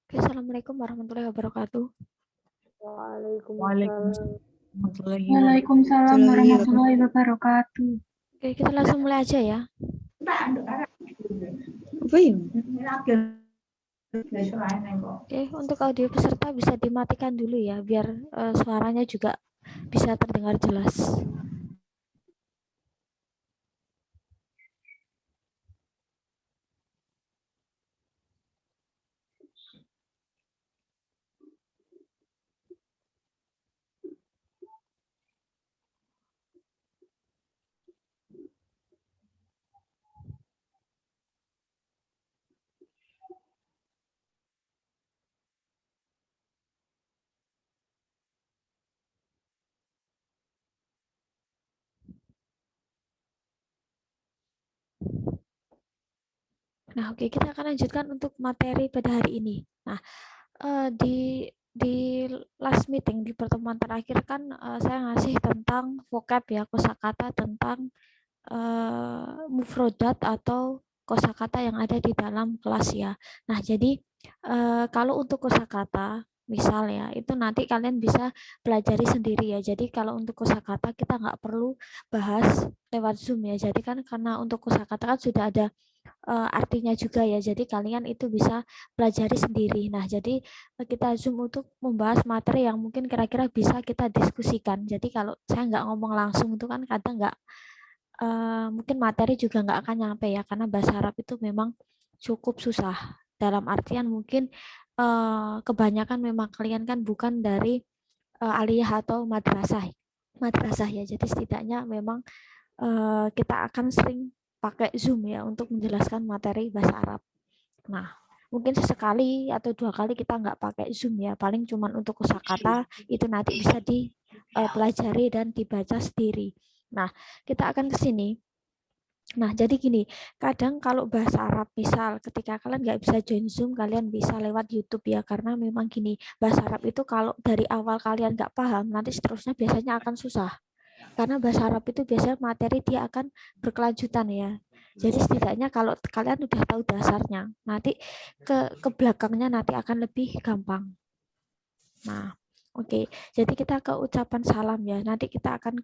Oke, Assalamualaikum warahmatullahi wabarakatuh. Waalaikumsalam. Waalaikumsalam warahmatullahi wabarakatuh. Oke, kita langsung mulai aja ya. Oke, untuk audio peserta bisa dimatikan dulu ya, biar suaranya juga bisa terdengar jelas. Nah, oke, kita akan lanjutkan untuk materi pada hari ini. Nah, di last meeting, di pertemuan terakhir kan saya ngasih tentang vocab ya, kosakata tentang mufrodat atau kosakata yang ada di dalam kelas ya. Nah, jadi kalau untuk kosakata misal ya, itu nanti kalian bisa pelajari sendiri ya. Jadi kalau untuk kosakata kita nggak perlu bahas lewat Zoom ya. Jadi kan karena untuk kosakata kan sudah ada artinya juga ya. Jadi kalian itu bisa pelajari sendiri. Nah, jadi kita Zoom untuk membahas materi yang mungkin kira-kira bisa kita diskusikan. Jadi kalau saya nggak ngomong langsung itu kan kadang nggak mungkin materi juga nggak akan nyampe ya, karena bahasa Arab itu memang cukup susah. Dalam artian mungkin kebanyakan memang kalian kan bukan dari aliyah atau madrasah ya. Jadi setidaknya memang kita akan sering pakai Zoom ya untuk menjelaskan materi bahasa Arab. Nah, mungkin sesekali atau 2 kali kita nggak pakai Zoom ya, paling cuman untuk kosakata itu nanti bisa dipelajari dan dibaca sendiri. Nah, kita akan ke sini. Nah, jadi gini, kadang kalau bahasa Arab, misal ketika kalian nggak bisa join Zoom, kalian bisa lewat YouTube ya, karena memang gini, bahasa Arab itu kalau dari awal kalian nggak paham, nanti seterusnya biasanya akan susah. Karena bahasa Arab itu biasanya materi dia akan berkelanjutan ya. Jadi setidaknya kalau kalian udah tahu dasarnya, nanti ke belakangnya nanti akan lebih gampang. Nah, oke. Jadi kita ke ucapan salam ya. Nanti kita akan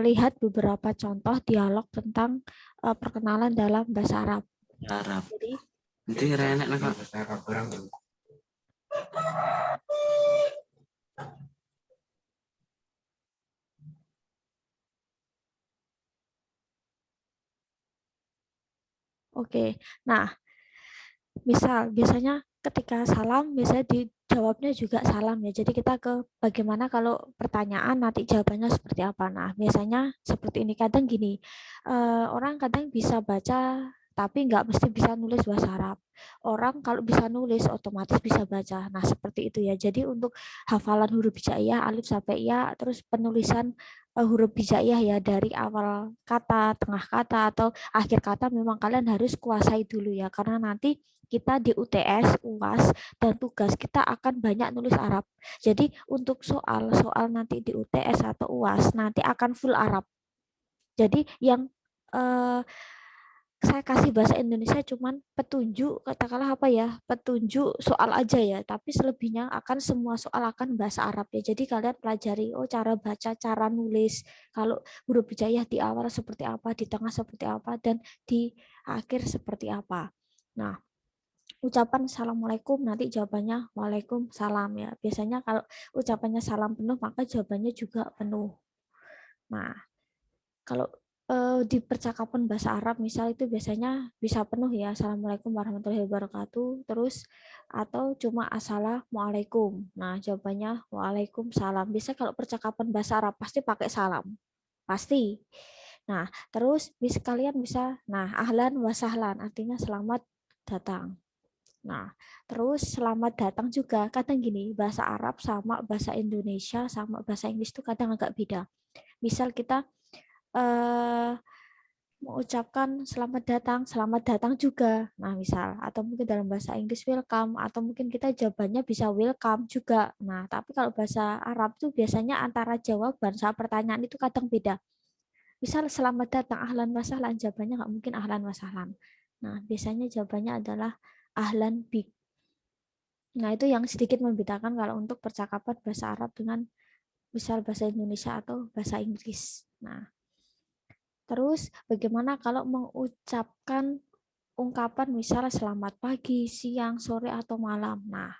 lihat beberapa contoh dialog tentang perkenalan dalam bahasa Arab. Jadi oke. Nah, misal biasanya ketika salam biasanya dijawabnya juga salam ya. Jadi kita ke bagaimana kalau pertanyaan nanti jawabannya seperti apa. Nah, biasanya seperti ini, kadang gini, orang kadang bisa baca tapi nggak mesti bisa nulis bahasa Arab. Orang kalau bisa nulis otomatis bisa baca. Nah, seperti itu ya. Jadi untuk hafalan huruf hijaiyah alif sampai ya, terus penulisan huruf hijaiyah ya dari awal kata, tengah kata atau akhir kata memang kalian harus kuasai dulu ya, karena nanti kita di UTS, UAS, dan tugas kita akan banyak nulis Arab. Jadi untuk soal nanti di UTS atau UAS nanti akan full Arab. Jadi yang eh, saya kasih bahasa Indonesia cuman petunjuk, katakanlah apa ya, petunjuk soal aja ya, tapi selebihnya akan semua soal akan bahasa Arab ya. Jadi kalian pelajari, oh cara baca, cara nulis, kalau huruf hijaiyah di awal seperti apa, di tengah seperti apa, dan di akhir seperti apa. Nah, ucapan assalamualaikum nanti jawabannya waalaikumsalam ya. Biasanya kalau ucapannya salam penuh maka jawabannya juga penuh. Nah, kalau di percakapan bahasa Arab misal itu biasanya bisa penuh ya, assalamualaikum warahmatullahi wabarakatuh, terus atau cuma assalamualaikum. Nah, jawabannya waalaikumsalam. Bisa kalau percakapan bahasa Arab pasti pakai salam. Pasti. Nah, terus bisa kalian bisa, nah ahlan wa sahlan artinya selamat datang. Nah, terus selamat datang juga kadang gini, bahasa Arab sama bahasa Indonesia sama bahasa Inggris itu kadang agak beda. Misal kita mengucapkan selamat datang juga. Nah, misal atau mungkin dalam bahasa Inggris welcome atau mungkin kita jawabannya bisa welcome juga. Nah, tapi kalau bahasa Arab tuh biasanya antara jawaban sama pertanyaan itu kadang beda. Misal selamat datang ahlan wa sahlan, jawabannya nggak mungkin ahlan wa sahlan. Nah, biasanya jawabannya adalah ahlan bik. Nah, itu yang sedikit membedakan kalau untuk percakapan bahasa Arab dengan misal bahasa Indonesia atau bahasa Inggris. Nah, terus bagaimana kalau mengucapkan ungkapan misalnya selamat pagi, siang, sore, atau malam. Nah,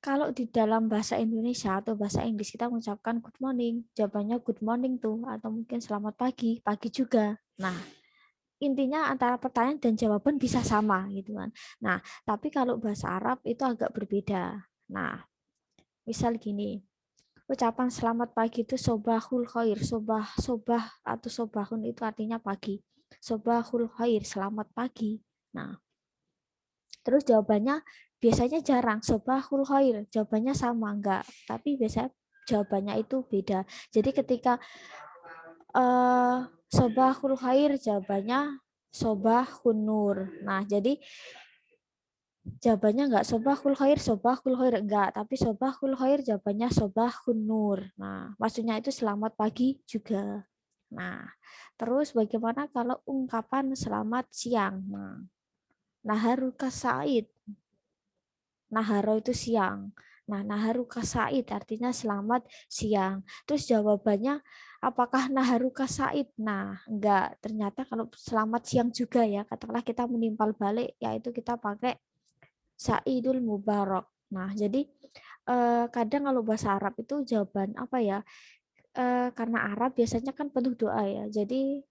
kalau di dalam bahasa Indonesia atau bahasa Inggris kita mengucapkan good morning, jawabannya good morning tuh, atau mungkin selamat pagi, pagi juga. Nah, intinya antara pertanyaan dan jawaban bisa sama gitu kan. Nah, tapi kalau bahasa Arab itu agak berbeda. Nah, misal gini, ucapan selamat pagi itu sobahul khair, sobah atau sobahun itu artinya pagi. Sobahul khair, selamat pagi. Nah, terus jawabannya biasanya jarang, sobahul khair, jawabannya sama enggak, tapi biasanya jawabannya itu beda. Jadi ketika sobahul khair jawabannya sobahun nur. Nah, jadi jawabannya enggak sobahul khair enggak, tapi sobahul khair jawabannya sobahun nur. Nah, maksudnya itu selamat pagi juga. Nah, terus bagaimana kalau ungkapan selamat siang? Nah, naharuka said. Naharo itu siang. Nah, naharuka said artinya selamat siang. Terus jawabannya apakah naharuka said? Nah, enggak. Ternyata kalau selamat siang juga ya, katakanlah kita menimpal balik, yaitu kita pakai Saidul Mubarak. Nah, jadi kadang kalau bahasa Arab itu jawaban apa ya? Karena Arab biasanya kan penuh doa ya. Jadi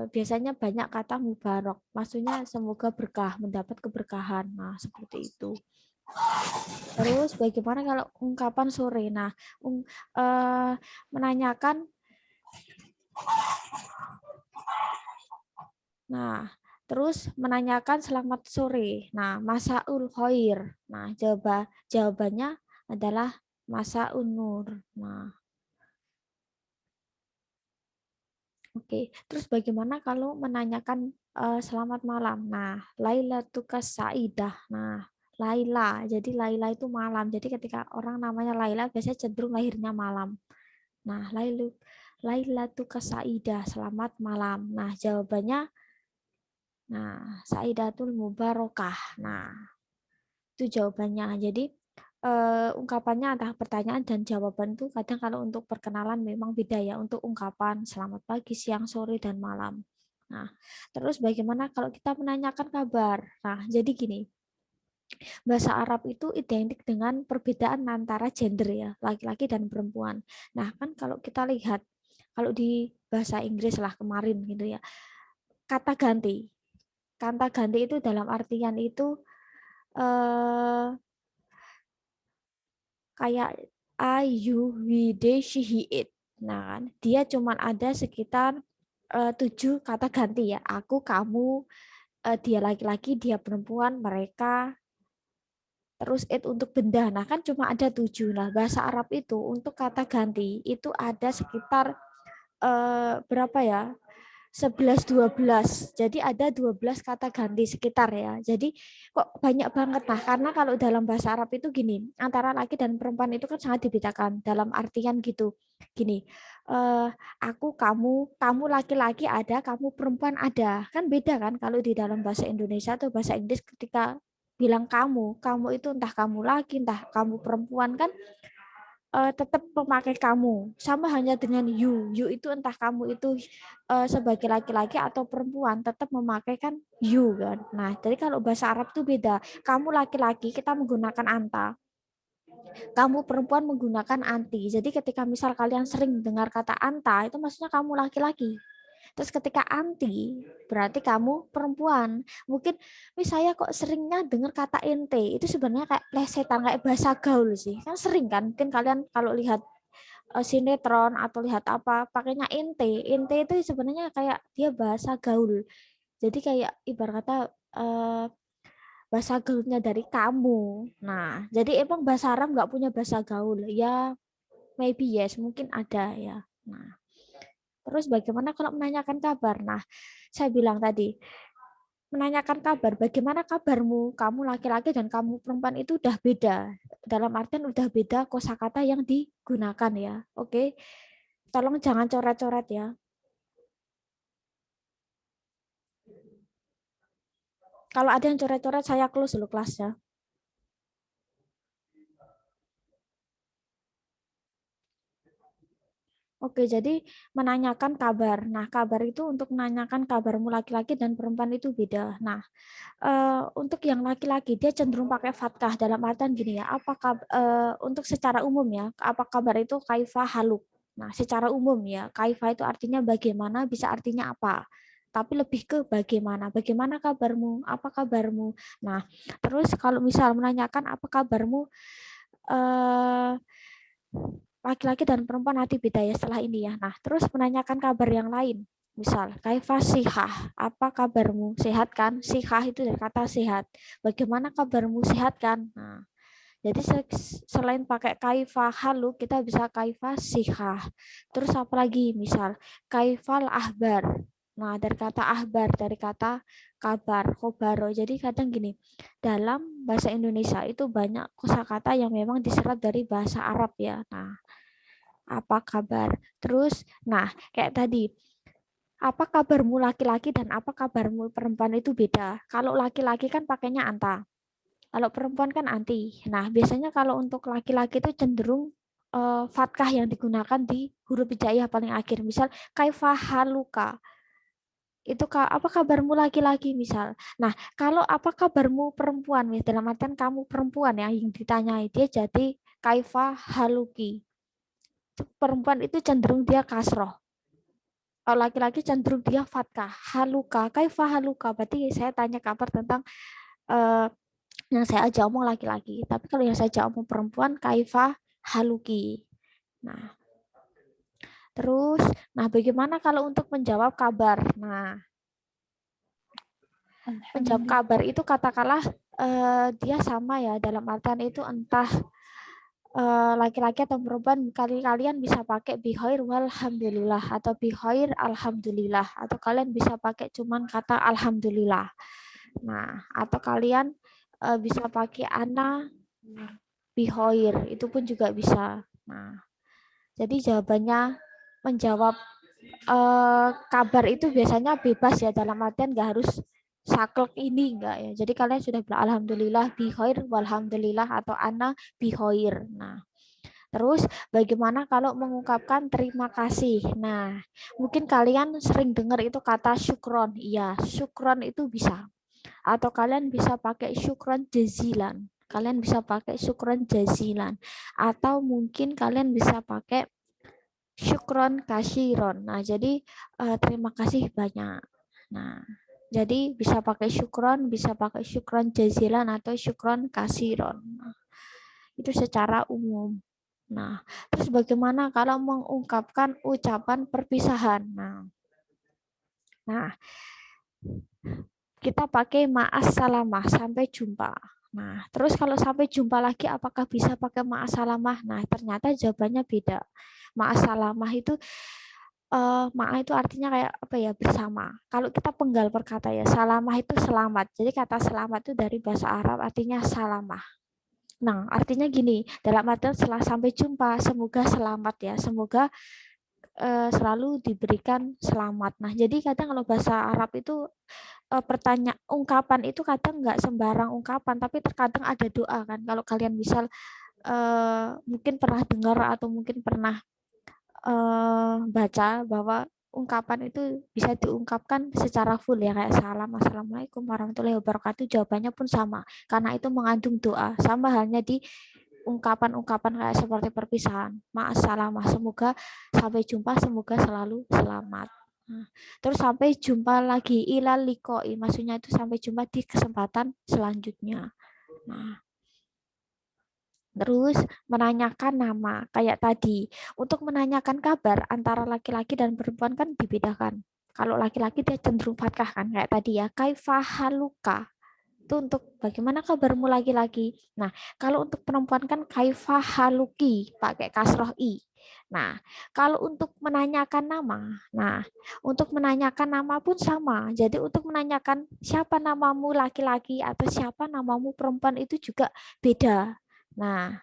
biasanya banyak kata mubarak. Maksudnya semoga berkah, mendapat keberkahan. Nah, seperti itu. Terus bagaimana kalau ungkapan sore? Nah, uh, menanyakan. Nah, terus menanyakan selamat sore. Nah, masaul khair. Nah, jawabannya adalah masaun nur. Nah, oke. Terus bagaimana kalau menanyakan selamat malam? Nah, Lailatukas Saidah. Nah, Laila. Jadi Laila itu malam. Jadi ketika orang namanya Laila biasanya cenderung lahirnya malam. Nah, Lailatukas Saidah. Selamat malam. Nah, jawabannya Saidatul Mubarakah. Nah, itu jawabannya. Jadi ungkapannya antara pertanyaan dan jawaban itu kadang kalau untuk perkenalan memang beda ya, untuk ungkapan selamat pagi, siang, sore, dan malam. Nah, terus bagaimana kalau kita menanyakan kabar? Nah, jadi gini, bahasa Arab itu identik dengan perbedaan antara gender ya, laki-laki dan perempuan. Nah, kan kalau kita lihat, kalau di bahasa Inggris lah kemarin gitu ya, kata ganti. Kata ganti itu dalam artian itu eh, kayak I, you, we, they, she, he, it. Nah, kan dia cuma ada sekitar 7 kata ganti ya. Aku, kamu, dia laki-laki, dia perempuan, mereka, terus it untuk benda. Nah, kan cuma ada 7. Nah, bahasa Arab itu untuk kata ganti itu ada sekitar berapa ya? 11-12. Jadi ada 12 kata ganti sekitar ya. Jadi kok banyak banget. Nah, karena kalau dalam bahasa Arab itu gini, antara laki dan perempuan itu kan sangat dibedakan dalam artian gitu. Gini, eh, aku, kamu laki-laki ada, kamu perempuan ada. Kan beda kan kalau di dalam bahasa Indonesia atau bahasa Inggris ketika bilang kamu itu entah kamu laki, entah kamu perempuan kan tetap memakai kamu. Sama hanya dengan you itu entah kamu itu sebagai laki-laki atau perempuan tetap memakai kan you kan. Nah, jadi kalau bahasa Arab itu beda. Kamu laki-laki kita menggunakan anta, kamu perempuan menggunakan anti. Jadi ketika misal kalian sering dengar kata anta itu maksudnya kamu laki-laki. Terus ketika anti, berarti kamu perempuan. Mungkin misalnya kok seringnya dengar kata ente, itu sebenarnya kayak plesetan, kayak bahasa gaul sih. Kan sering kan, mungkin kalian kalau lihat sinetron atau lihat apa, pakainya ente. Ente itu sebenarnya kayak dia bahasa gaul. Jadi kayak ibarat kata eh, bahasa gaulnya dari kamu. Nah, jadi emang bahasa Arab nggak punya bahasa gaul. Ya, maybe yes, mungkin ada ya. Nah, terus bagaimana kalau menanyakan kabar? Nah, saya bilang tadi, menanyakan kabar, bagaimana kabarmu? Kamu laki-laki dan kamu perempuan itu udah beda. Dalam artian udah beda kosakata yang digunakan ya. Oke. Tolong jangan coret-coret ya. Kalau ada yang coret-coret saya close dulu kelasnya. Oke, jadi menanyakan kabar. Nah, kabar itu untuk menanyakan kabarmu laki-laki dan perempuan itu beda. Nah, untuk yang laki-laki dia cenderung pakai fatkah dalam artian gini ya, untuk secara umum ya, apa kabar itu kaifa haluk. Nah, secara umum ya, kaifa itu artinya bagaimana, bisa artinya apa. Tapi lebih ke bagaimana kabarmu, apa kabarmu. Nah, terus kalau misal menanyakan apa kabarmu, eh, laki-laki dan perempuan nanti beda ya setelah ini ya. Nah, terus menanyakan kabar yang lain. Misal, kaifa sihah, apa kabarmu? Sehat kan? Sihah itu dari kata sehat. Bagaimana kabarmu? Sehat kan? Nah, jadi selain pakai kaifa halu, kita bisa kaifa sihah. Terus apa lagi? Misal, kaifal ahbar. Nah, dari kata ahbar, dari kata kabar, kobaro. Jadi kadang gini, dalam bahasa Indonesia itu banyak kosakata yang memang diserap dari bahasa Arab ya. Nah, apa kabar? Terus, nah kayak tadi, apa kabarmu laki-laki dan apa kabarmu perempuan itu beda. Kalau laki-laki kan pakainya anta, kalau perempuan kan anti. Nah, biasanya kalau untuk laki-laki itu cenderung fatkah yang digunakan di huruf hijaiyah paling akhir. Misal, kaifa haluka. Itu apa kabarmu laki-laki misal. Nah, kalau apa kabarmu perempuan, dalam artian kamu perempuan ya yang ditanyai, dia jadi kaifa haluki. Perempuan itu cenderung dia kasroh. Kalau laki-laki cenderung dia fatkah. Haluka, kaifa haluka. Berarti saya tanya kabar tentang uh, yang saya ajak omong laki-laki. Tapi kalau yang saya ajak omong perempuan, kaifa haluki. Nah, terus, nah bagaimana kalau untuk menjawab kabar? Nah, menjawab kabar itu katakanlah dia sama ya dalam artian itu entah laki-laki atau perempuan, kalian bisa pakai bihoir walhamdulillah atau bihoir alhamdulillah atau kalian bisa pakai cuman kata alhamdulillah. Nah, atau kalian bisa pakai ana bihoir, itu pun juga bisa. Nah, jadi jawabannya menjawab kabar itu biasanya bebas ya dalam artian nggak harus saklek ini enggak ya. Jadi kalian sudah bilang alhamdulillah bihoir walhamdulillah atau ana bihoir. Nah, terus bagaimana kalau mengungkapkan terima kasih? Nah, mungkin kalian sering dengar itu kata syukron. Iya, syukron itu bisa. Atau kalian bisa pakai syukron jazilan. Kalian bisa pakai syukron jazilan. Atau mungkin kalian bisa pakai syukron kasiron. Nah, jadi terima kasih banyak. Nah, jadi bisa pakai syukron jazilan atau syukron kasiron. Nah, itu secara umum. Nah, terus bagaimana kalau mengungkapkan ucapan perpisahan? Nah, kita pakai ma'as-salamah, sampai jumpa. Nah, terus kalau sampai jumpa lagi, apakah bisa pakai ma'as-salamah? Nah, ternyata jawabannya beda. Ma'as-salamah itu ma'a itu artinya kayak apa ya, bersama. Kalau kita penggal perkata ya, salamah itu selamat. Jadi kata selamat itu dari bahasa Arab artinya salamah. Nah, artinya gini, dalam artian setelah sampai jumpa, semoga selamat ya, semoga selalu diberikan selamat. Nah, jadi kadang kalau bahasa Arab itu ungkapan itu kadang nggak sembarang ungkapan, tapi terkadang ada doa kan. Kalau kalian misal mungkin pernah dengar atau mungkin pernah baca bahwa ungkapan itu bisa diungkapkan secara full ya, kayak salam, assalamualaikum warahmatullahi wabarakatuh, jawabannya pun sama karena itu mengandung doa. Sama halnya di ungkapan-ungkapan kayak seperti perpisahan, ma'assalamah, semoga sampai jumpa, semoga selalu selamat. Nah, terus sampai jumpa lagi, ilal liqoi, maksudnya itu sampai jumpa di kesempatan selanjutnya. Nah, terus menanyakan nama kayak tadi. Untuk menanyakan kabar antara laki-laki dan perempuan kan dibedakan. Kalau laki-laki dia cenderung fatkah kan kayak tadi ya, kaifahaluka. Itu untuk bagaimana kabarmu laki-laki. Nah, kalau untuk perempuan kan kaifahaluki pakai kasroh i. Nah, kalau untuk menanyakan nama, nah untuk menanyakan nama pun sama. Jadi untuk menanyakan siapa namamu laki-laki atau siapa namamu perempuan itu juga beda. Nah,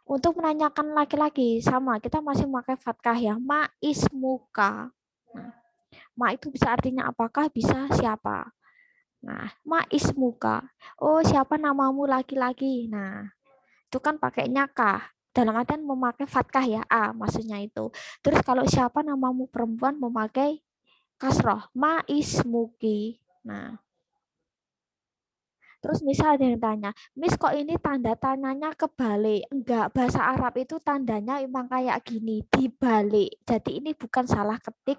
untuk menanyakan laki-laki sama, kita masih memakai fatkah ya. Ma ismuka. Nah, ma itu bisa artinya apakah, bisa siapa. Nah, ma ismuka. Oh, siapa namamu laki-laki. Nah, itu kan pakainya kah. dalam artian memakai fathah ya, A maksudnya itu. Terus kalau siapa namamu perempuan memakai kasroh, ma ismuki. Nah, terus misal ada yang tanya, Miss kok ini tanda tanyanya kebalik? Enggak, bahasa Arab itu tandanya emang kayak gini, dibalik. Jadi ini bukan salah ketik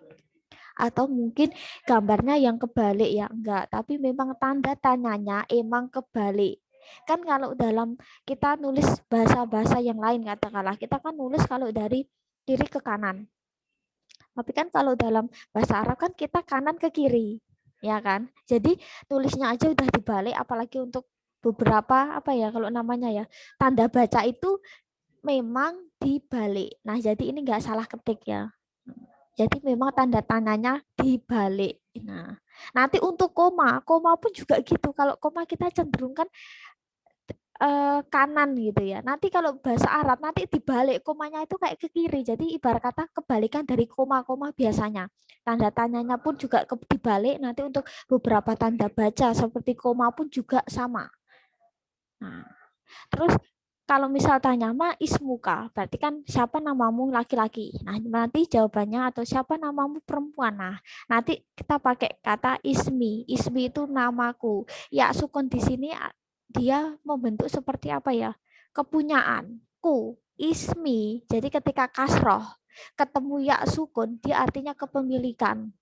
atau mungkin gambarnya yang kebalik ya, enggak. Tapi memang tanda tanyanya emang kebalik. Kan kalau dalam kita nulis bahasa-bahasa yang lain katakanlah, kita kan nulis kalau dari kiri ke kanan. Tapi kan kalau dalam bahasa Arab kan kita kanan ke kiri, ya kan? Jadi tulisnya aja udah dibalik, apalagi untuk beberapa apa ya kalau namanya ya tanda baca itu memang dibalik. Nah jadi ini nggak salah ketik ya. Jadi memang tanda tanyanya dibalik. Nah nanti untuk koma, koma pun juga gitu. Kalau koma kita cenderung kan kanan gitu ya. Nanti kalau bahasa Arab nanti dibalik komanya itu kayak ke kiri. Jadi ibarat kata kebalikan dari koma-koma biasanya. Tanda tanyanya pun juga dibalik nanti untuk beberapa tanda baca seperti koma pun juga sama. Nah, terus kalau misal tanya ma ismuka, berarti kan siapa namamu laki-laki. Nah, nanti jawabannya atau siapa namamu perempuan. Nah, nanti kita pakai kata ismi. Ismi itu namaku. Ya, sukun di sini dia membentuk seperti apa ya? Kepunyaan. Ku, ismi. Jadi ketika kasroh ketemu ya sukun, dia artinya kepemilikan.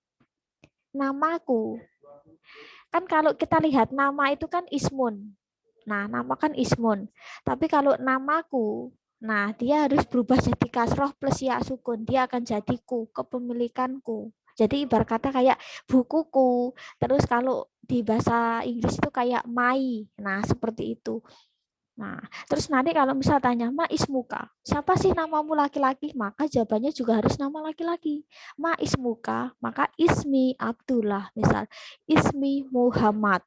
Namaku. Kan kalau kita lihat nama itu kan ismun. Nah, nama kan ismun. Tapi kalau namaku, nah dia harus berubah jadi kasroh plus ya sukun. Dia akan jadi ku, kepemilikanku. Jadi ibarat kata kayak bukuku. Terus kalau di bahasa Inggris itu kayak my. Nah, seperti itu. Nah, terus nanti kalau misal tanya, Ma ismuka, siapa sih namamu laki-laki? Maka jawabannya juga harus nama laki-laki. Ma ismuka, maka ismi Abdullah. Misal, ismi Muhammad.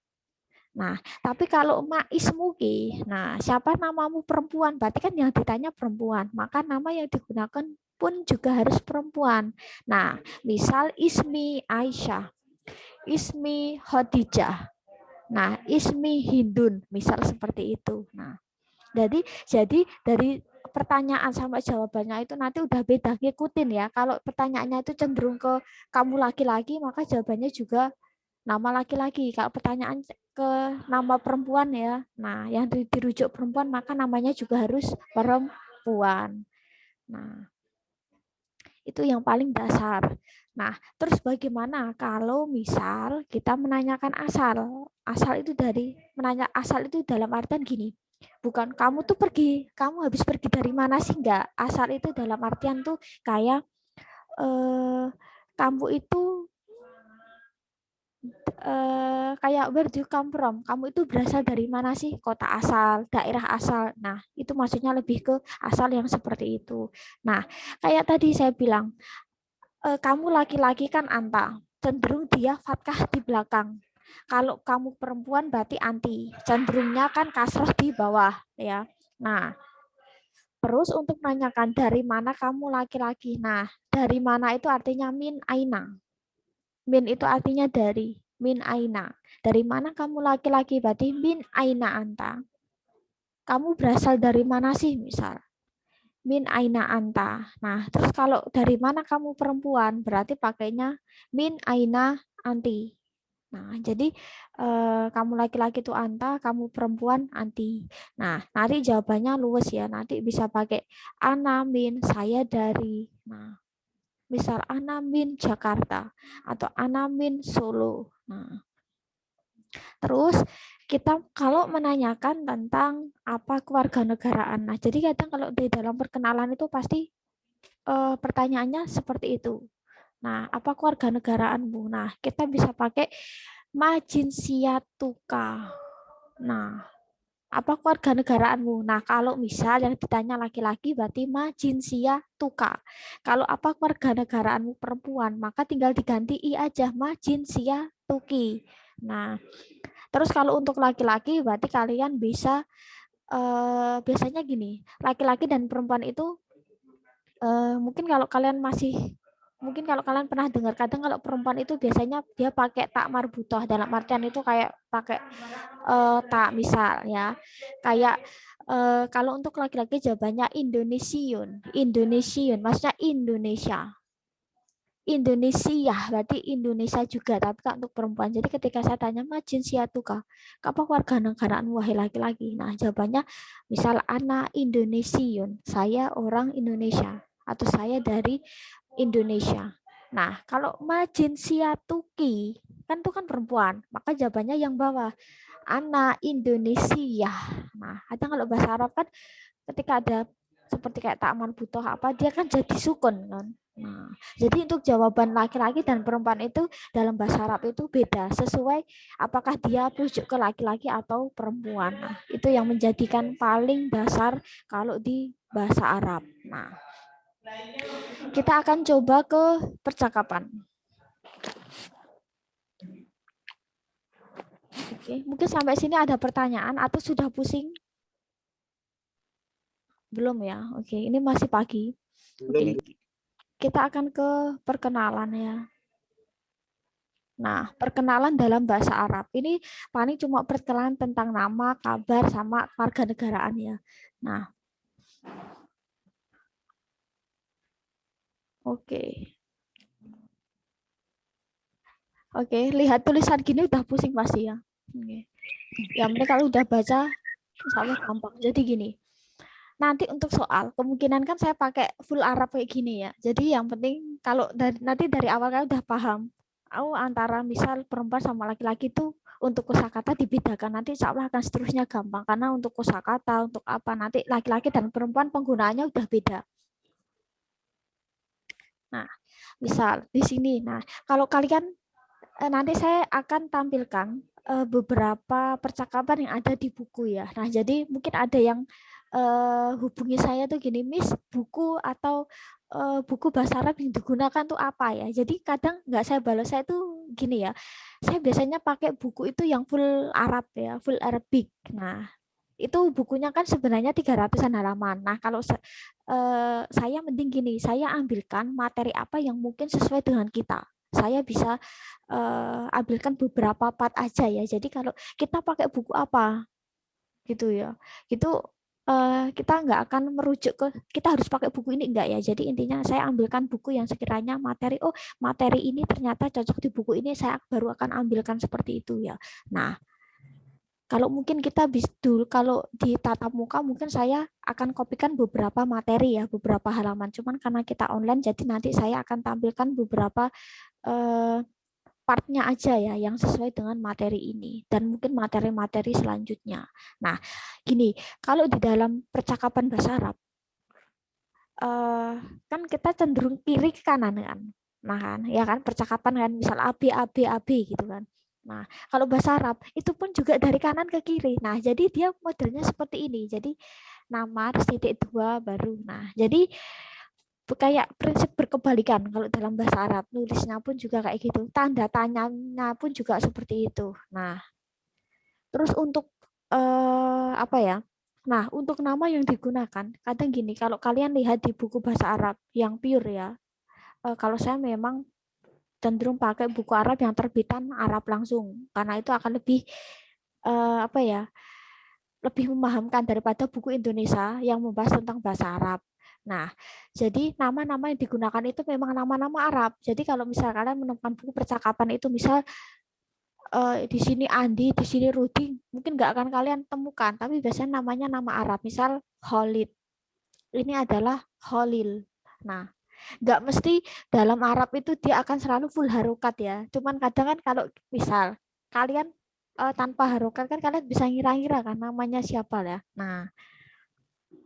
Nah, tapi kalau ma ismuki, nah siapa namamu perempuan? Berarti kan yang ditanya perempuan, maka nama yang digunakan pun juga harus perempuan. Nah, misal ismi Aisyah, ismi Khadijah, nah ismi Hindun, misal seperti itu. Nah, jadi dari pertanyaan sama jawabannya itu nanti udah beda, ngikutin ya. Kalau pertanyaannya itu cenderung ke kamu laki-laki, maka jawabannya juga nama laki-laki. Kalau pertanyaan ke nama perempuan ya, nah yang dirujuk perempuan maka namanya juga harus perempuan. Nah, itu yang paling dasar. Nah, terus bagaimana kalau misal kita menanyakan asal? Asal itu asal itu dalam artian gini. Bukan kamu tuh kamu habis pergi dari mana sih, enggak? Asal itu dalam artian tuh kayak kamu itu kayak where do you come from? Kamu itu berasal dari mana sih? Kota asal, daerah asal. Nah, itu maksudnya lebih ke asal yang seperti itu. Nah, kayak tadi saya bilang, kamu laki-laki kan anta, cenderung dia fatkah di belakang. Kalau kamu perempuan berarti anti, cenderungnya kan kasroh di bawah ya. Nah, terus untuk menanyakan dari mana kamu laki-laki. Nah, dari mana itu artinya min aina. Min itu artinya dari. Min aina. Dari mana kamu laki-laki? Berarti min aina anta. Kamu berasal dari mana sih misal? Min aina anta. Nah, terus kalau dari mana kamu perempuan? Berarti pakainya min aina anti. Nah, jadi kamu laki-laki itu anta, kamu perempuan anti. Nah, nanti jawabannya luwes ya. Nanti bisa pakai ana min, saya dari. Nah, misal ana min Jakarta atau ana min Solo. Nah, terus kita kalau menanyakan tentang apa kewarganegaraan. Nah, jadi kadang kalau di dalam perkenalan itu pasti pertanyaannya seperti itu. Nah, apa kewarganegaraanmu? Nah, kita bisa pakai majinsiatuka. Nah, apa kewarganegaraanmu? Nah, kalau misal yang ditanya laki-laki berarti majinsiatuka. Kalau apa kewarganegaraanmu perempuan, maka tinggal diganti i aja majinsiatuki. Nah, terus kalau untuk laki-laki berarti kalian bisa biasanya gini, laki-laki dan perempuan itu mungkin kalau kalian pernah dengar kadang kalau perempuan itu biasanya dia pakai tak marbutoh dalam artian itu kayak pakai tak misal ya kayak Kalau untuk laki-laki jawabannya Indonesian. Indonesian, maksudnya Indonesia. Indonesia, berarti Indonesia juga, tapi kan untuk perempuan. Jadi ketika saya tanya, ma jinsiatuka, apa warga negaraan wahai laki-laki? Nah, jawabannya misal anak Indonesian, saya orang Indonesia atau saya dari Indonesia. Nah, kalau ma jinsiatuki, kan itu kan perempuan, maka jawabannya yang bawah, anak Indonesia. Nah, kadang kalau bahasa Arab kan ketika ada seperti kayak takman butuh apa, dia kan jadi sukun kan. Nah, jadi untuk jawaban laki-laki dan perempuan itu dalam bahasa Arab itu beda sesuai apakah dia merujuk ke laki-laki atau perempuan. Nah, itu yang menjadikan paling dasar kalau di bahasa Arab. Nah, kita akan coba ke percakapan. Oke, mungkin sampai sini ada pertanyaan atau sudah pusing? Belum ya? Oke, ini masih pagi. Oke, kita akan ke perkenalan ya. Nah, perkenalan dalam bahasa Arab. Ini paling cuma perkenalan tentang nama, kabar, sama warga negaraan ya. Nah, oke. Oke, lihat tulisan gini udah pusing pasti ya. Oke. Ya, mereka kalau udah baca, insya Allah gampang. Jadi gini, nanti untuk soal, kemungkinan kan saya pakai full Arab kayak gini ya. Jadi yang penting kalau nanti dari awal kan udah paham. Antara misal perempuan sama laki-laki itu untuk kosakata dibedakan. Nanti insya Allah akan seterusnya gampang. Karena untuk kosakata, untuk apa, nanti laki-laki dan perempuan penggunaannya udah beda. Nah, misal di sini. Nah, kalau kalian nanti saya akan tampilkan beberapa percakapan yang ada di buku ya. Nah, jadi mungkin ada yang hubungi saya tuh gini, Miss, buku atau buku bahasa Arab yang digunakan tuh apa ya? Jadi kadang nggak saya balas, saya tuh gini ya. Saya biasanya pakai buku itu yang full Arab ya, full Arabic. Nah, itu bukunya kan sebenarnya 300-an halaman. Nah, kalau saya mending gini, saya ambilkan materi apa yang mungkin sesuai dengan kita. Saya bisa ambilkan beberapa part aja ya. Jadi kalau kita pakai buku apa gitu ya, itu kita nggak akan merujuk ke kita harus pakai buku ini enggak ya. Jadi intinya saya ambilkan buku yang sekiranya materi, oh materi ini ternyata cocok di buku ini, saya baru akan ambilkan seperti itu ya. Nah, kalau mungkin kita dulu kalau di tatap muka mungkin saya akan kopikan beberapa materi ya, beberapa halaman. Cuman karena kita online jadi nanti saya akan tampilkan beberapa partnya aja ya yang sesuai dengan materi ini dan mungkin materi-materi selanjutnya. Nah, gini, kalau di dalam percakapan bahasa Arab kan kita cenderung kiri ke kanan kan. Nah kan, ya kan percakapan kan misal A B A B A B gitu kan. Nah, kalau bahasa Arab itu pun juga dari kanan ke kiri. Nah, jadi dia modelnya seperti ini. Jadi nama terus titik dua baru. Nah, jadi kayak prinsip berkebalikan kalau dalam bahasa Arab. Nulisnya pun juga kayak gitu. Tanda tanyanya pun juga seperti itu. Nah, terus untuk apa ya? Nah, untuk nama yang digunakan, kadang gini, kalau kalian lihat di buku bahasa Arab yang pure ya, kalau saya memang cenderung pakai buku Arab yang terbitan Arab langsung, karena itu akan lebih apa ya, lebih memahamkan daripada buku Indonesia yang membahas tentang bahasa Arab. Nah, jadi nama-nama yang digunakan itu memang nama-nama Arab. Jadi kalau misalnya kalian menemukan buku percakapan itu, misal di sini Andi, di sini Rudi, mungkin nggak akan kalian temukan, tapi biasanya namanya nama Arab. Misal Khalid, ini adalah Khalil. Nah, nggak mesti dalam Arab itu dia akan selalu full harokat ya. Cuman kadang kan kalau misal kalian tanpa harokat kan kalian bisa ngira-ngira kan namanya siapa ya. Nah,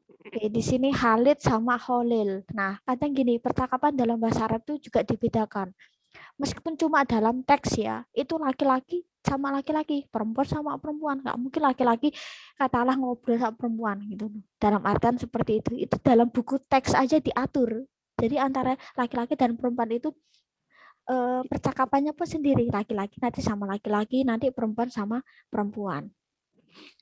oke, di sini Khalid sama Khalil. Nah, kadang gini, percakapan dalam bahasa Arab itu juga dibedakan. Meskipun cuma dalam teks ya, itu laki-laki sama laki-laki, perempuan sama perempuan. Nggak mungkin laki-laki katalah ngobrol sama perempuan gitu. Dalam artian seperti itu. Itu dalam buku teks aja diatur. Jadi antara laki-laki dan perempuan itu percakapannya pun sendiri. Laki-laki nanti sama laki-laki, nanti perempuan sama perempuan.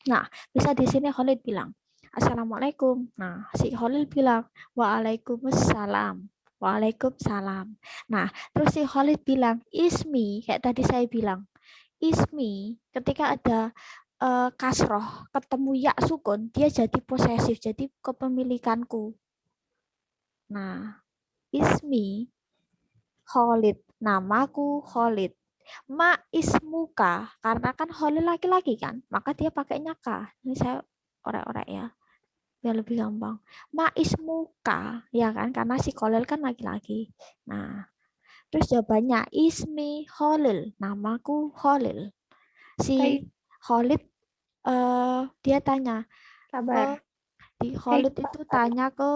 Nah, bisa di sini Khalid bilang, Assalamualaikum. Nah, si Khalil bilang, Waalaikumsalam. Waalaikumsalam. Nah, terus si Khalid bilang, Ismi, kayak tadi saya bilang, Ismi, ketika ada kasroh ketemu ya sukun, dia jadi posesif, jadi kepemilikanku. Nah, ismi Khalid, namaku Khalid. Ma ismuka, karena kan Khalid laki-laki kan, maka dia pakainya ka. Ini saya orek-orek ya, biar lebih gampang. Ma ismuka, ya kan, karena si Khalil kan laki-laki. Nah, terus jawabannya ismi Khalil, namaku Khalil. Si Kayak Khalid dia tanya ke sabar. di Kayak Khalid itu tanya ke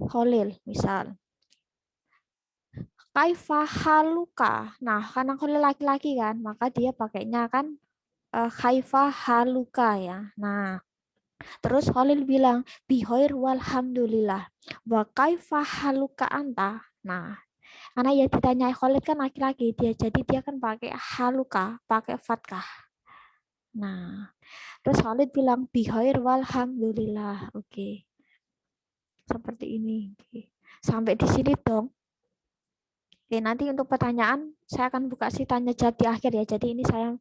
Khalil, misal kaifa haluka. Nah, karena Khalil laki-laki kan, maka dia pakainya kan kaifa haluka ya. Nah, terus Khalil bilang bihoir walhamdulillah. Wa kaifa haluka anta. Nah, karena ya ditanya Khalid kan laki-laki, dia jadi dia kan pakai haluka, pakai fatkah. Nah, terus Khalid bilang bihoir walhamdulillah. Oke. Seperti ini. Oke. Sampai di sini dong. Oke, nanti untuk pertanyaan saya akan buka si tanya jawab di akhir ya. Jadi ini saya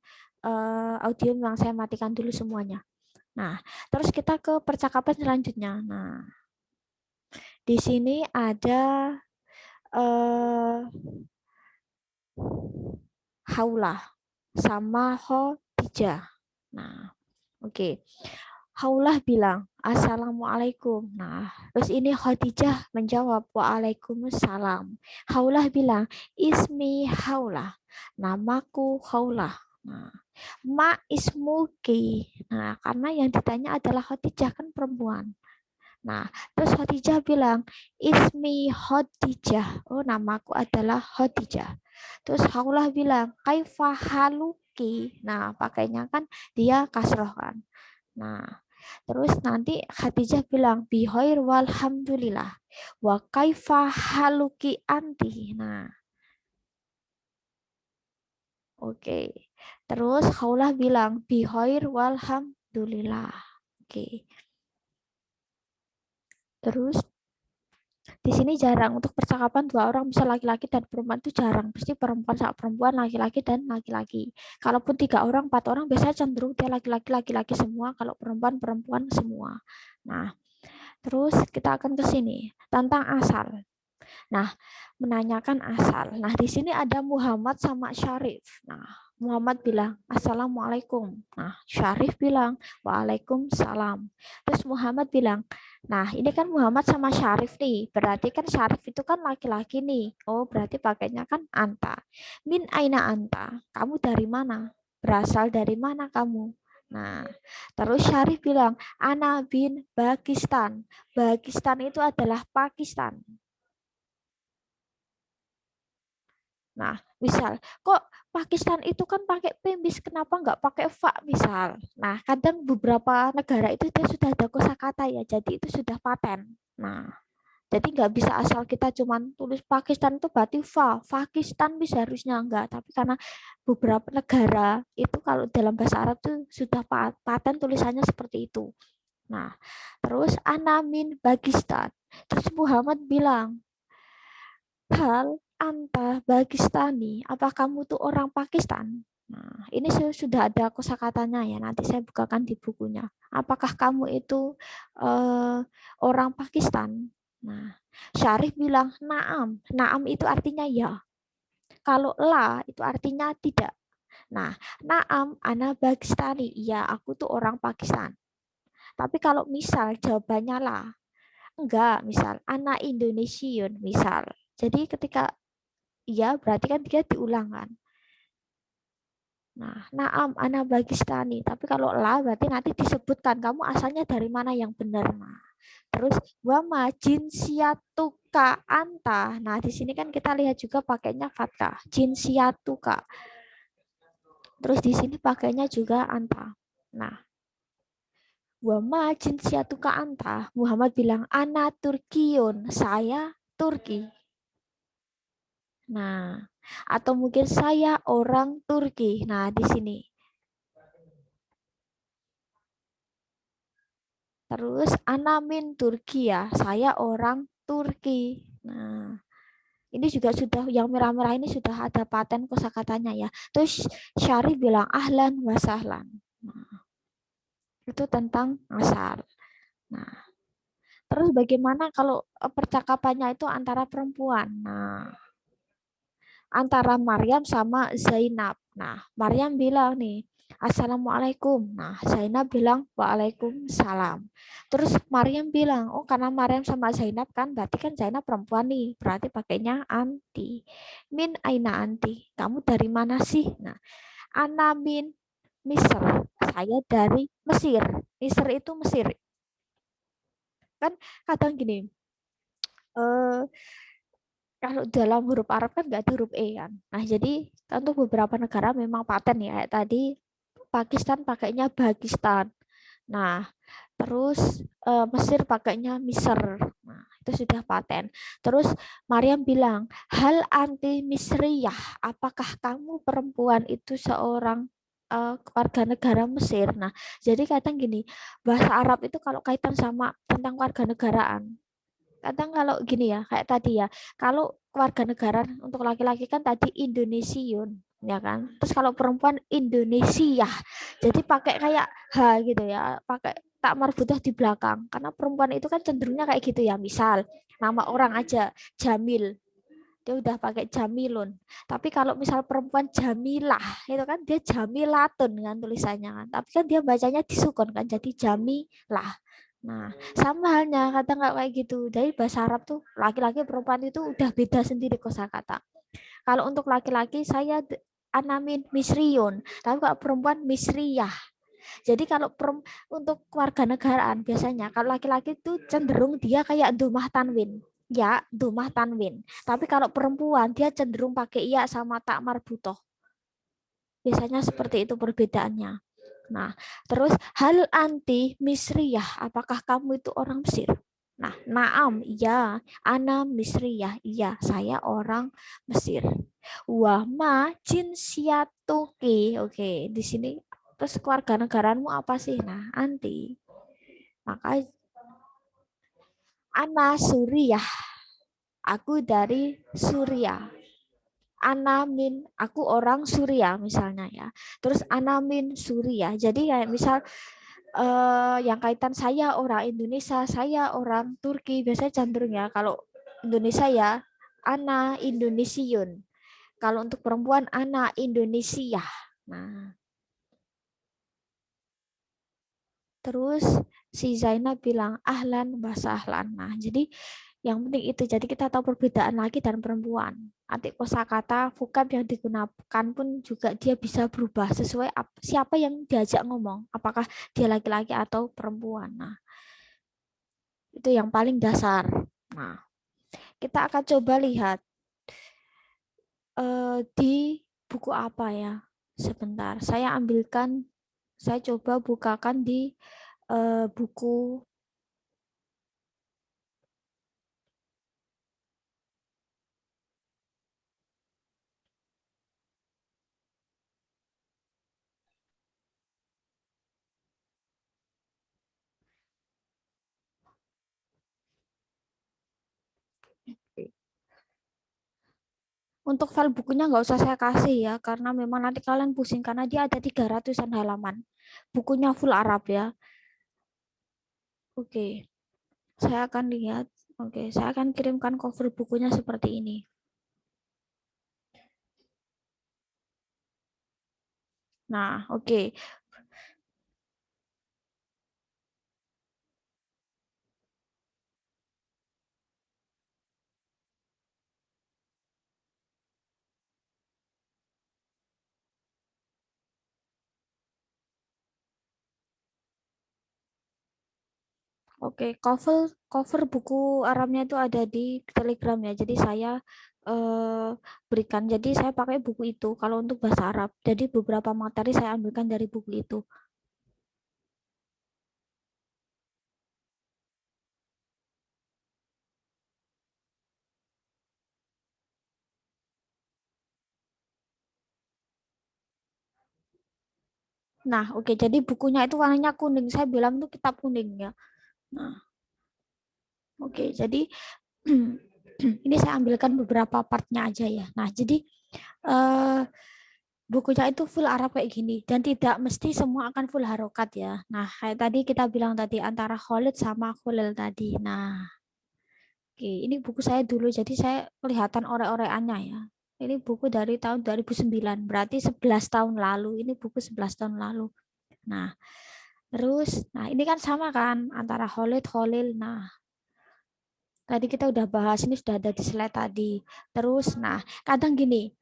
audio yang saya matikan dulu semuanya. Nah, terus kita ke percakapan selanjutnya. Nah, di sini ada haulah sama Khadijah. Nah, oke. Haulah bilang, Assalamualaikum. Nah, terus ini Khadijah menjawab, Waalaikumsalam. Haulah bilang, Ismi Haulah. Namaku Haulah. Nah, Ma ismuki. Nah, karena yang ditanya adalah Khadijah kan perempuan. Nah, terus Khadijah bilang, Ismi Khadijah. Oh, namaku adalah Khadijah. Terus Haulah bilang, Kaifa haluki. Nah, pakainya kan dia kasroh kan. Nah, terus nanti Khadijah bilang, Bihoir walhamdulillah. Wa kaifa haluki anti. Nah, oke. Terus Haulah bilang, Bihoir walhamdulillah. Oke. Terus di sini jarang untuk percakapan dua orang bisa laki-laki dan perempuan itu jarang. Pasti perempuan sama perempuan, laki-laki dan laki-laki. Kalaupun 3 orang, 4 orang biasanya cenderung dia laki-laki laki-laki semua. Kalau perempuan perempuan semua. Nah, terus kita akan ke sini tentang asal. Nah, menanyakan asal. Nah, di sini ada Muhammad sama Syarif. Nah, Muhammad bilang, Assalamualaikum. Nah, Syarif bilang, Waalaikumsalam. Terus Muhammad bilang, nah ini kan Muhammad sama Syarif nih. Berarti kan Syarif itu kan laki-laki nih. Oh, berarti pakainya kan anta. Min aina anta? Kamu dari mana? Berasal dari mana kamu? Nah, terus Syarif bilang, Ana bin Pakistan. Pakistan itu adalah Pakistan. Nah, misal, kok Pakistan itu kan pakai pemis, kenapa nggak pakai fa misal? Nah, kadang beberapa negara itu dia sudah ada kosakata ya, jadi itu sudah paten. Nah, jadi nggak bisa asal kita cuman tulis Pakistan itu berarti fa, Pakistan bisa harusnya enggak. Tapi karena beberapa negara itu kalau dalam bahasa Arab itu sudah paten tulisannya seperti itu. Nah, terus Anamin Pakistan. Terus Muhammad bilang, hal anta Pakistani, apa kamu tuh orang Pakistan? Nah, ini sudah ada kosakatanya ya. Nanti saya bukakan di bukunya. Apakah kamu itu orang Pakistan? Nah, Syarif bilang naam. Naam itu artinya ya. Kalau la itu artinya tidak. Nah, naam ana Pakistani. Iya, aku tuh orang Pakistan. Tapi kalau misal jawabannya lah, enggak, misal anak Indonesian, misal. Jadi ketika iya, berarti kan dia diulang kan. Nah, naam ana Pakistani. Tapi kalau la berarti nanti disebutkan kamu asalnya dari mana yang benar. Nah, terus wama jinsiatuka anta. Nah, di sini kan kita lihat juga pakainya fathah. Jinsiatuka. Terus di sini pakainya juga anta. Nah, wama jinsiatuka anta. Muhammad bilang ana Turkiyun. Saya Turki. Nah, atau mungkin saya orang Turki. Nah, di sini. Terus Anamin Turki ya, saya orang Turki. Nah, Ini juga sudah yang merah-merah ini sudah ada paten kosakatanya ya. Terus Syarif bilang ahlan wa sahlan. Nah, itu tentang asal. Nah, terus bagaimana kalau percakapannya itu antara perempuan? Nah, antara Maryam sama Zainab. Nah, Maryam bilang nih, Assalamualaikum. Nah, Zainab bilang Waalaikumsalam. Terus Maryam bilang, oh karena Maryam sama Zainab kan, berarti kan Zainab perempuan nih, berarti pakainya anti. Min aina anti? Kamu dari mana sih? Nah, Ana min Misr. Saya dari Mesir. Mesir itu Mesir. Kan kadang gini, eh kalau dalam huruf Arab kan nggak ada huruf E kan. Nah, jadi untuk beberapa negara memang paten ya. Kayak tadi Pakistan pakainya Pakistan. Nah, terus Mesir pakainya Misr. Nah, itu sudah paten. Terus Maryam bilang, hal anti Misriyah, apakah kamu perempuan itu seorang warga negara Mesir? Nah, jadi kadang gini, bahasa Arab itu kalau kaitan sama tentang warga negaraan, kadang kalau gini ya kayak tadi ya, kalau keluarga negara untuk laki-laki kan tadi Indonesiun ya kan, terus kalau perempuan Indonesia, jadi pakai kayak H gitu ya, pakai tak marbutoh di belakang karena perempuan itu kan cenderungnya kayak gitu ya, misal nama orang aja Jamil, dia udah pakai Jamilun. Tapi kalau misal perempuan Jamilah, itu kan dia Jamilatun kan tulisannya kan. Tapi kan dia bacanya disukun kan, jadi Jamilah. Nah, sama halnya kata nggak kayak gitu. Dari bahasa Arab tuh laki-laki perempuan itu udah beda sendiri kosakata. Kalau untuk laki-laki saya anamin misriun, tapi kalau perempuan misriyah. Jadi kalau untuk keluarga negaraan biasanya kalau laki-laki itu cenderung dia kayak domah tanwin. Ya, domah tanwin. Tapi kalau perempuan dia cenderung pakai iya sama tak marbutoh. Biasanya seperti itu perbedaannya. Nah, terus hal anti misriyah, apakah kamu itu orang Mesir? Nah, naam, iya, ana misriyah, iya, saya orang Mesir. Wah, ma jinsiatuki. Oke, di sini terus keluarga negaramu apa sih? Nah, anti. Maka ana Suriah, aku dari Suriah. Anamin, aku orang Suriah misalnya ya. Terus anamin Suriah. Jadi kayak misal yang kaitan saya orang Indonesia, saya orang Turki, biasanya cenderung ya kalau Indonesia ya ana Indonesiun. Kalau untuk perempuan ana Indonesia. Nah, terus si Zainab bilang ahlan bahasa ahlan. Nah, jadi yang penting itu. Jadi kita tahu perbedaan laki dan perempuan. Arti kosakata, vokab yang digunakan pun juga dia bisa berubah sesuai siapa yang diajak ngomong. Apakah dia laki-laki atau perempuan. Nah, itu yang paling dasar. Nah, kita akan coba lihat di buku apa ya. Sebentar, saya ambilkan, saya coba bukakan di buku. Untuk file bukunya nggak usah saya kasih ya, karena memang nanti kalian pusing karena dia ada 300-an halaman. Bukunya full Arab ya. Oke, saya akan lihat. Oke, saya akan kirimkan cover bukunya seperti ini. Nah, oke. Oke, cover cover buku Arabnya itu ada di Telegram ya. Jadi saya berikan. Jadi saya pakai buku itu kalau untuk bahasa Arab. Jadi beberapa materi saya ambilkan dari buku itu. Nah, oke. Jadi bukunya itu warnanya kuning. Saya bilang itu kitab kuning ya. Nah, oke. Jadi Ini saya ambilkan beberapa partnya aja ya. Nah, jadi bukunya itu full Arab kayak gini dan tidak mesti semua akan full harokat ya. Nah, kayak tadi kita bilang tadi antara Khalid sama Khulil tadi. Nah, oke, ini buku saya dulu jadi saya kelihatan ore-oreannya ya. Ini buku dari tahun 2009, berarti 11 tahun lalu. Ini buku 11 tahun lalu. Nah, terus nah ini kan sama kan antara Khalid Khalil. Nah, tadi kita udah bahas ini sudah ada di slide tadi. Terus nah, kadang gini,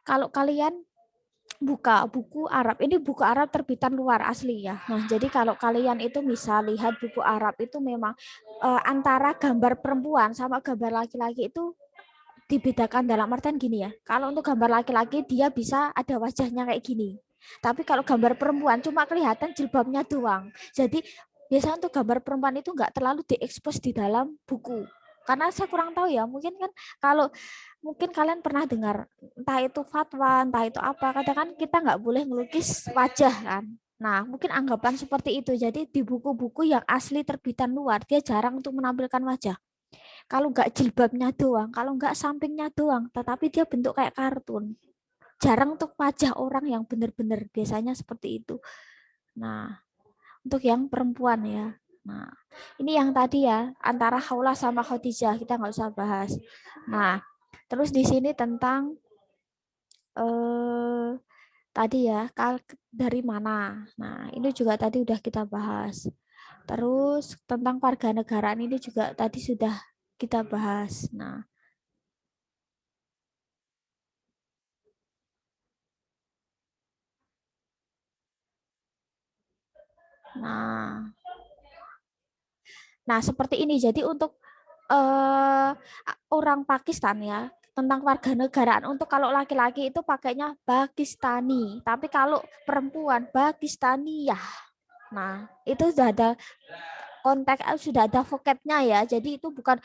kalau kalian buka buku Arab. Ini buku Arab terbitan luar asli ya. Nah, jadi kalau kalian itu misal lihat buku Arab itu memang antara gambar perempuan sama gambar laki-laki itu dibedakan dalam artian gini ya. Kalau untuk gambar laki-laki dia bisa ada wajahnya kayak gini. Tapi kalau gambar perempuan cuma kelihatan jilbabnya doang. Jadi biasanya untuk gambar perempuan itu nggak terlalu diekspos di dalam buku. Karena saya kurang tahu ya, mungkin kan kalau mungkin kalian pernah dengar entah itu fatwa, entah itu apa, kadang kan kita nggak boleh melukis wajah kan. Nah, mungkin anggapan seperti itu. Jadi di buku-buku yang asli terbitan luar, dia jarang untuk menampilkan wajah. Kalau nggak jilbabnya doang, kalau nggak sampingnya doang, tetapi dia bentuk kayak kartun. Jarang untuk wajah orang yang benar-benar, biasanya seperti itu. Nah, untuk yang perempuan ya. Nah, ini yang tadi ya, antara Khawlah sama Khadijah, kita nggak usah bahas. Nah, terus di sini tentang eh, tadi ya, dari mana. Nah, ini juga tadi udah kita bahas. Terus tentang warga negaraan ini juga tadi sudah kita bahas. Nah, nah seperti ini. Jadi untuk eh, orang Pakistan ya, tentang warga negaraan untuk kalau laki-laki itu pakainya Pakistani, tapi kalau perempuan Pakistani ya. Nah, itu sudah ada konteks, sudah ada vocabnya ya. Jadi itu bukan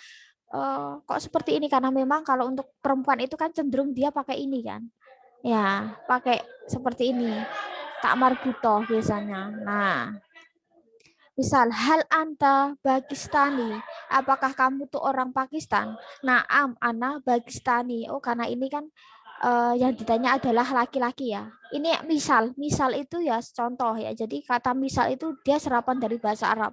kok seperti ini karena memang kalau untuk perempuan itu kan cenderung dia pakai ini kan. Ya, pakai seperti ini. Tak marbutoh biasanya. Nah, misal hal anta Pakistani, apakah kamu tuh orang Pakistan? Naam, ana Pakistani. Oh, karena ini kan yang ditanya adalah laki-laki ya. Ini misal itu ya contoh ya. Jadi kata misal itu dia serapan dari bahasa Arab.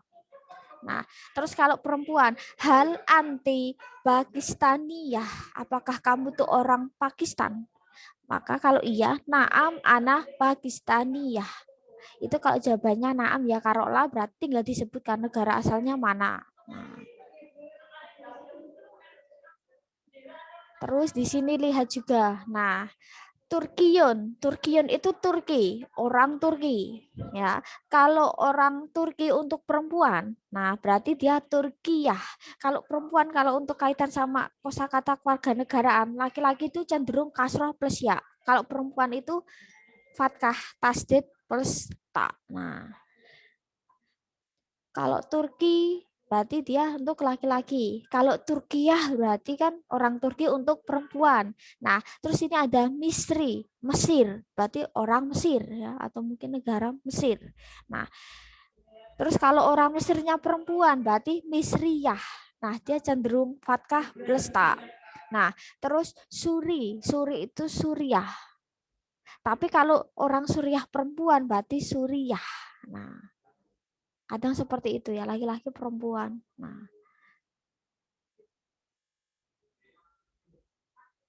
Nah, terus kalau perempuan, hal anti Pakistani ya, apakah kamu tuh orang Pakistan? Maka kalau iya, naam ana Pakistani ya. Itu kalau jawabannya naam ya karola berarti tinggal disebutkan negara asalnya mana. Nah, terus di sini lihat juga. Nah, Turkiyun itu Turki, orang Turki. Ya, kalau orang Turki untuk perempuan, nah berarti dia Turkiyah. Kalau perempuan, kalau untuk kaitan sama kosakata kewarganegaraan, laki-laki itu cenderung kasroh plus ya. Kalau perempuan itu fatkah tasdid plus ta. Nah, kalau Turki berarti dia untuk laki-laki. Kalau Turkiyah berarti kan orang Turki untuk perempuan. Nah, terus ini ada Misri, Mesir, berarti orang Mesir ya atau mungkin negara Mesir. Nah, terus kalau orang Mesirnya perempuan berarti Misriyah. Nah, dia cenderung fatkah plus ta. Nah, terus Suri itu Suriah. Tapi kalau orang Suriah perempuan berarti Suriah. Nah, kadang seperti itu ya, laki-laki perempuan. Nah,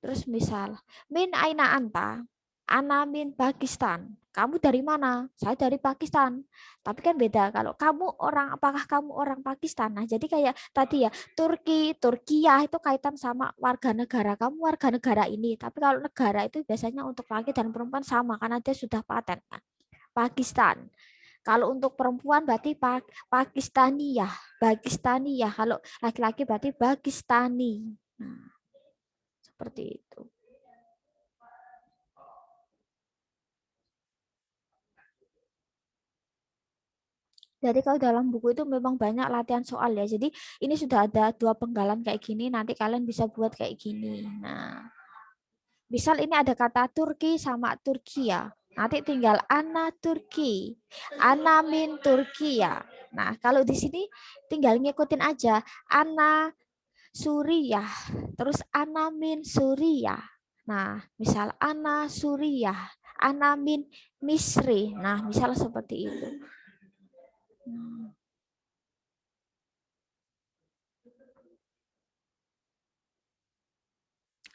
terus misal, min aina anta? Ana min Pakistan. Kamu dari mana? Saya dari Pakistan. Tapi kan beda kalau kamu orang, apakah kamu orang Pakistan? Nah, jadi kayak tadi ya, Turki, Turkiya itu kaitan sama warga negara. Kamu warga negara ini. Tapi kalau negara itu biasanya untuk laki dan perempuan sama karena dia sudah paten kan. Pakistan. Kalau untuk perempuan berarti Pakistani ya, Pakistani ya. Kalau laki-laki berarti Pakistani. Nah, seperti itu. Jadi kalau dalam buku itu memang banyak latihan soal ya. Jadi ini sudah ada 2 penggalan kayak gini, nanti kalian bisa buat kayak gini. Nah, misal ini ada kata Turki sama Turkiya. Nanti tinggal ana Turki, ana min Turkiya. Nah, kalau di sini tinggal ngikutin aja. Ana suriyah, terus ana min suriyah. Nah, misal ana suriyah, ana min Misri. Nah, misal seperti itu.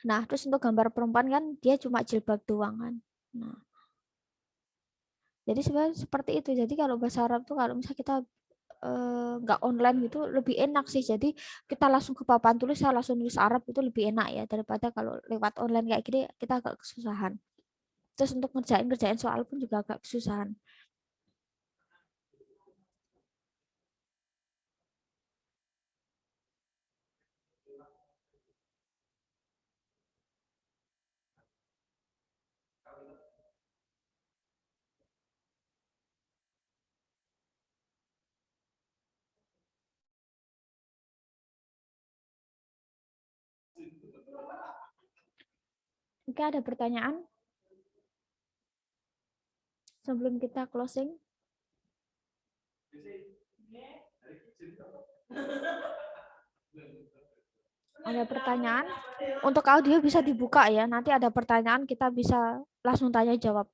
Nah, terus untuk gambar perempuan kan dia cuma jilbab doang kan. Nah, jadi sebenarnya seperti itu. Jadi kalau bahasa Arab tuh kalau misalnya kita nggak online gitu lebih enak sih. Jadi kita langsung ke papan tulis, saya langsung nulis Arab itu lebih enak ya daripada kalau lewat online kayak gini kita agak kesusahan. Terus untuk ngerjain soal pun juga agak kesusahan. Oke, ada pertanyaan sebelum kita closing? Ada pertanyaan? Untuk audio bisa dibuka ya. Nanti ada pertanyaan kita bisa langsung tanya jawab.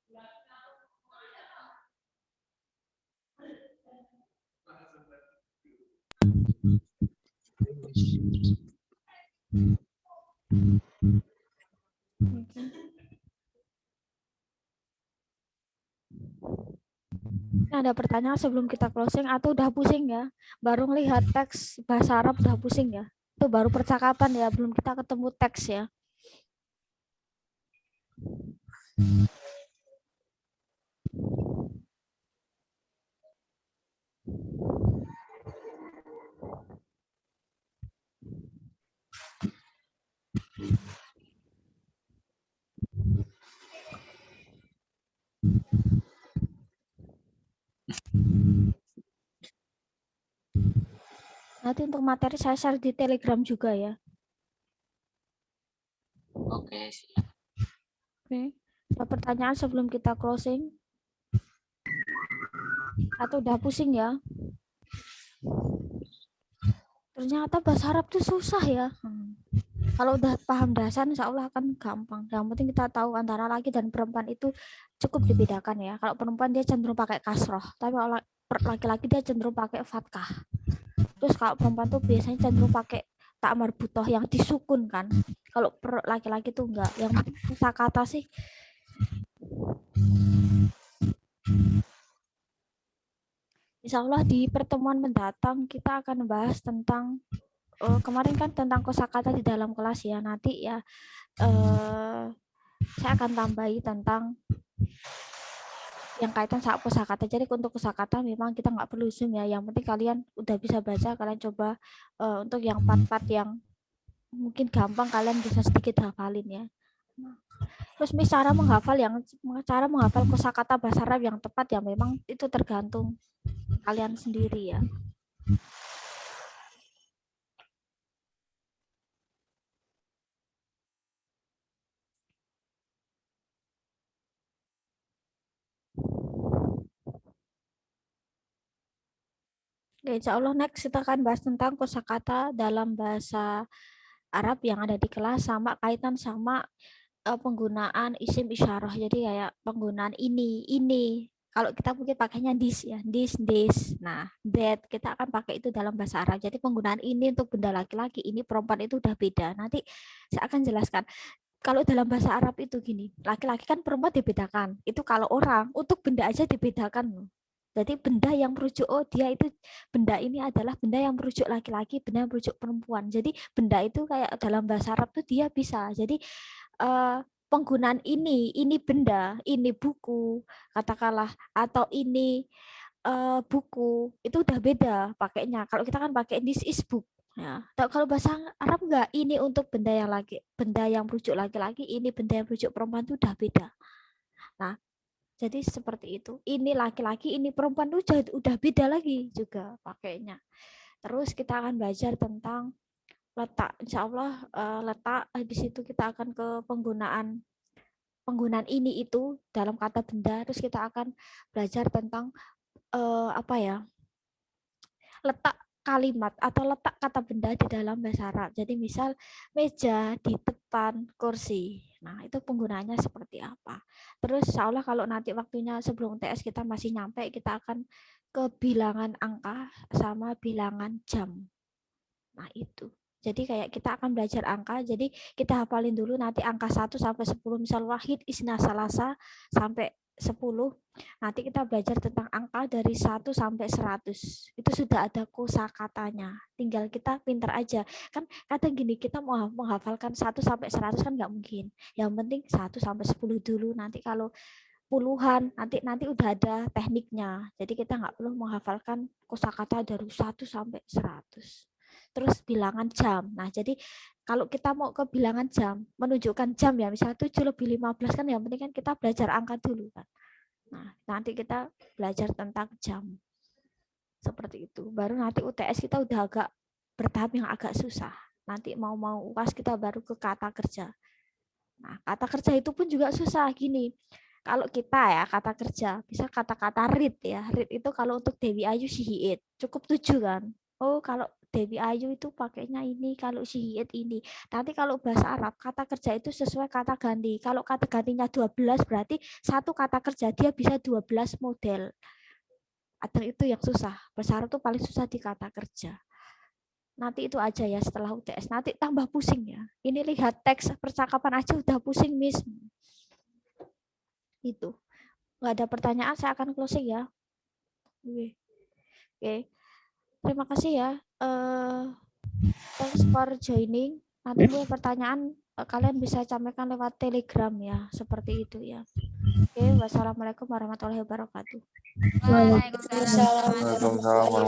Ada pertanyaan sebelum kita closing atau udah pusing ya? Baru ngelihat teks bahasa Arab udah pusing ya? Itu baru percakapan ya, belum kita ketemu teks ya. Nanti untuk materi saya share di Telegram juga ya. Oke, siap. Oke. Ada pertanyaan sebelum kita closing? Atau udah pusing ya? Ternyata bahasa Arab tuh susah ya. Kalau udah paham dasar, insya Allah akan gampang. Yang penting kita tahu antara laki dan perempuan itu cukup dibedakan ya. Kalau perempuan dia cenderung pakai kasroh, tapi kalau laki-laki dia cenderung pakai fatkah. Terus kalau perempuan tuh biasanya cenderung pakai tak marbutoh yang disukun kan. Kalau laki-laki tuh enggak. Yang kata sih insya Allah di pertemuan mendatang kita akan bahas tentang kemarin kan tentang kosakata di dalam kelas ya. Nanti ya saya akan tambahi tentang yang kaitan sama kosakata. Jadi untuk kosakata memang kita nggak perlu zoom ya. Yang penting kalian udah bisa baca, kalian coba untuk yang part-part yang mungkin gampang kalian bisa sedikit hafalin ya. Terus cara menghafal kosakata bahasa Arab yang tepat ya memang itu tergantung kalian sendiri ya. Ya, insya Allah next kita akan bahas tentang kosakata dalam bahasa Arab yang ada di kelas sama kaitan sama penggunaan isim isyarah. Jadi kayak penggunaan ini. Kalau kita mungkin pakainya this ya, this. Nah, that kita akan pakai itu dalam bahasa Arab. Jadi penggunaan ini untuk benda laki-laki, ini perempuan itu udah beda. Nanti saya akan jelaskan. Kalau dalam bahasa Arab itu gini, laki-laki kan perempuan dibedakan. Itu kalau orang, untuk benda aja dibedakan. Jadi benda yang merujuk, oh dia itu, benda ini adalah benda yang merujuk laki-laki, benda yang merujuk perempuan. Jadi benda itu kayak dalam bahasa Arab tuh dia bisa. Jadi penggunaan ini benda, ini buku, katakanlah, atau ini buku, itu udah beda pakainya. Kalau kita kan pakai this is book. Ya, kalau bahasa Arab enggak, ini untuk benda yang laki, benda yang merujuk laki-laki, ini benda yang merujuk perempuan itu udah beda. Nah, jadi seperti itu. Ini laki-laki, ini perempuan itu udah beda lagi juga pakainya. Terus kita akan belajar tentang letak. Insya Allah letak. Habis itu kita akan ke penggunaan ini itu dalam kata benda. Terus kita akan belajar tentang apa ya? Letak kalimat atau letak kata benda di dalam bahasa Arab. Jadi misal meja di depan kursi. Nah, itu penggunaannya seperti apa. Terus insya Allah kalau nanti waktunya sebelum TS kita masih nyampe, kita akan ke bilangan angka sama bilangan jam. Nah, itu. Jadi kayak kita akan belajar angka, jadi kita hafalin dulu nanti angka 1 sampai 10, misal wahid, isna, salasa sampai 10. Nanti kita belajar tentang angka dari 1 sampai 100. Itu sudah ada kosakatanya. Tinggal kita pintar aja. Kan kadang gini, kita mau menghafalkan 1 sampai 100 kan nggak mungkin. Yang penting 1 sampai 10 dulu. Nanti kalau puluhan, nanti udah ada tekniknya. Jadi kita nggak perlu menghafalkan kosakata dari 1 sampai 100. Terus bilangan jam. Nah, jadi kalau kita mau ke bilangan jam, menunjukkan jam ya, misalnya 7 lebih 15 kan yang penting kan kita belajar angka dulu kan. Nah, nanti kita belajar tentang jam. Seperti itu. Baru nanti UTS kita udah agak bertahap yang agak susah. Nanti mau UAS kita baru ke kata kerja. Nah, kata kerja itu pun juga susah gini. Kalau kita ya kata kerja, bisa kata-kata read ya. Read itu kalau untuk Dewi Ayu Syihit, cukup 7 kan. Oh, kalau Dewi Ayu itu pakainya ini, kalau Syihit ini. Nanti kalau bahasa Arab, kata kerja itu sesuai kata ganti. Kalau kata gantinya 12 berarti satu kata kerja dia bisa 12 model. Atau itu yang susah. Bahasa Arab itu paling susah di kata kerja. Nanti itu aja ya setelah UTS. Nanti tambah pusing ya. Ini lihat teks percakapan aja udah pusing, Miss. Itu. Nggak ada pertanyaan, saya akan closing ya. Oke. Terima kasih ya. Thanks for joining. Nanti punya pertanyaan kalian bisa sampaikan lewat Telegram ya, seperti itu ya. Oke, wassalamualaikum warahmatullahi wabarakatuh. Waalaikumsalam warahmatullahi wabarakatuh.